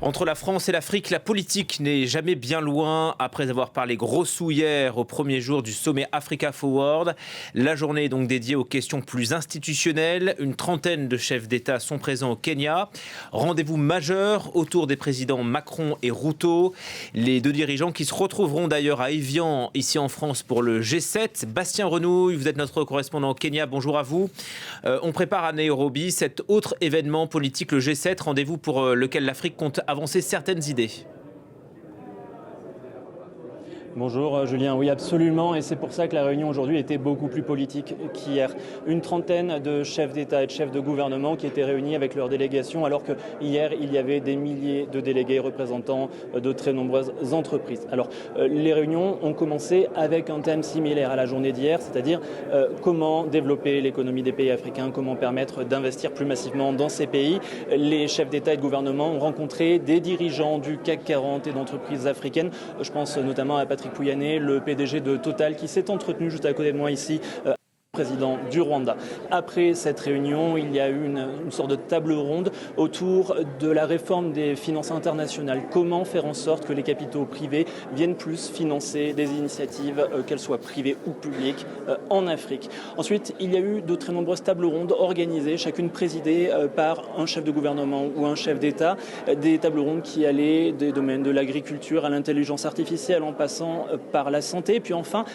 Entre la France et l'Afrique, la politique n'est jamais bien loin. Après avoir parlé gros sous hier au premier jour du sommet Africa Forward, la journée est donc dédiée aux questions plus institutionnelles. Une trentaine de chefs d'État sont présents au Kenya. Rendez-vous majeur autour des présidents Macron et Ruto. Les deux dirigeants qui se retrouveront d'ailleurs à Évian, ici en France, pour le G7. Bastien Renouille, vous êtes notre correspondant au Kenya. Bonjour à vous. On prépare à Nairobi cet autre événement politique, le G7, rendez-vous pour lequel l'Afrique compte avancer certaines idées. Bonjour Julien, oui absolument, et c'est pour ça que la réunion aujourd'hui était beaucoup plus politique qu'hier. Une trentaine de chefs d'État et de chefs de gouvernement qui étaient réunis avec leurs délégations, alors que hier il y avait des milliers de délégués représentant de très nombreuses entreprises. Alors les réunions ont commencé avec un thème similaire à la journée d'hier, c'est-à-dire comment développer l'économie des pays africains, comment permettre d'investir plus massivement dans ces pays. Les chefs d'État et de gouvernement ont rencontré des dirigeants du CAC 40 et d'entreprises africaines. Je pense notamment à Patrick Pouyanné, le PDG de Total, qui s'est entretenu juste à côté de moi ici, président du Rwanda. Après cette réunion, il y a eu une sorte de table ronde autour de la réforme des finances internationales. Comment faire en sorte que les capitaux privés viennent plus financer des initiatives, qu'elles soient privées ou publiques, en Afrique. Ensuite, il y a eu de très nombreuses tables rondes organisées, chacune présidée par un chef de gouvernement ou un chef d'État. Des tables rondes qui allaient des domaines de l'agriculture à l'intelligence artificielle en passant par la santé. Puis enfin,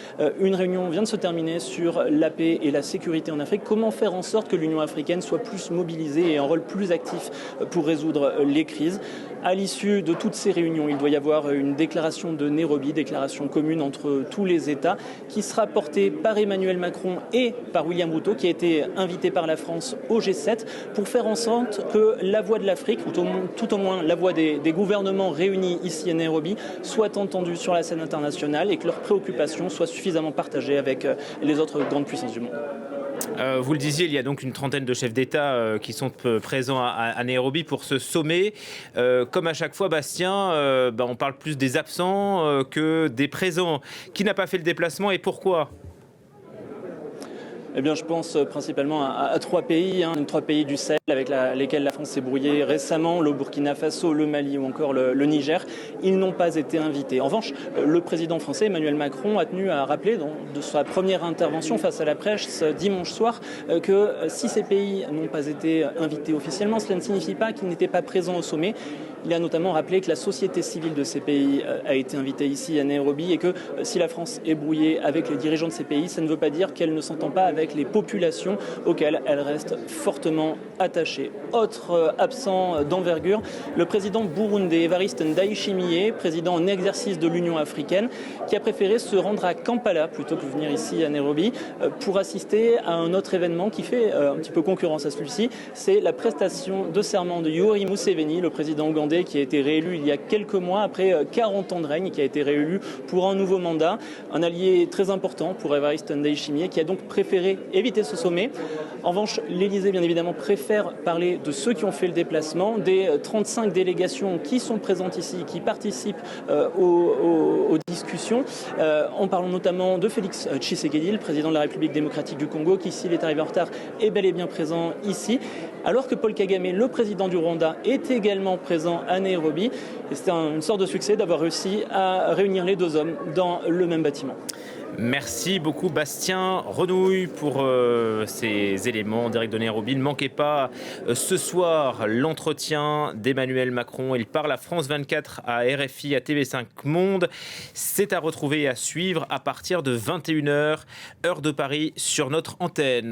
une réunion vient de se terminer sur la paix et la sécurité en Afrique. Comment faire en sorte que l'Union africaine soit plus mobilisée et un rôle plus actif pour résoudre les crises. À l'issue de toutes ces réunions, il doit y avoir une déclaration de Nairobi, déclaration commune entre tous les États, qui sera portée par Emmanuel Macron et par William Ruto, qui a été invité par la France au G7, pour faire en sorte que la voix de l'Afrique, ou tout au moins la voix des gouvernements réunis ici à Nairobi, soit entendue sur la scène internationale et que leurs préoccupations soient suffisamment partagées avec les autres grandes puissances du monde. Vous le disiez, il y a donc une trentaine de chefs d'État qui sont présents à Nairobi pour ce sommet. Comme à chaque fois, Bastien, on parle plus des absents que des présents. Qui n'a pas fait le déplacement et pourquoi ? Eh bien, je pense principalement à trois pays, trois pays du Sahel avec lesquels la France s'est brouillée récemment, le Burkina Faso, le Mali ou encore le Niger. Ils n'ont pas été invités. En revanche, le président français Emmanuel Macron a tenu à rappeler de sa première intervention face à la presse dimanche soir que si ces pays n'ont pas été invités officiellement, cela ne signifie pas qu'ils n'étaient pas présents au sommet. Il a notamment rappelé que la société civile de ces pays a été invitée ici à Nairobi et que si la France est brouillée avec les dirigeants de ces pays, ça ne veut pas dire qu'elle ne s'entend pas avec les populations auxquelles elle reste fortement attachée. Autre absent d'envergure, le président burundais Evariste Ndayishimiye, président en exercice de l'Union africaine, qui a préféré se rendre à Kampala plutôt que venir ici à Nairobi pour assister à un autre événement qui fait un petit peu concurrence à celui-ci. C'est la prestation de serment de Yoweri Museveni, le président ougandais, qui a été réélu il y a quelques mois après 40 ans de règne, qui a été réélu pour un nouveau mandat. Un allié très important pour Evariste Ndayishimiye, qui a donc préféré éviter ce sommet. En revanche, l'Élysée, bien évidemment, préfère parler de ceux qui ont fait le déplacement, des 35 délégations qui sont présentes ici, qui participent aux discussions. En parlant notamment de Félix Tshisekedi, le président de la République démocratique du Congo, qui, s'il est arrivé en retard, est bel et bien présent ici. Alors que Paul Kagame, le président du Rwanda, est également présent à Nairobi. Et c'était une sorte de succès d'avoir réussi à réunir les deux hommes dans le même bâtiment. Merci beaucoup Bastien Renouille pour ces éléments en direct de Nairobi. Ne manquez pas ce soir l'entretien d'Emmanuel Macron. Il parle à France 24, à RFI, à TV5 Monde. C'est à retrouver et à suivre à partir de 21h, heure de Paris, sur notre antenne.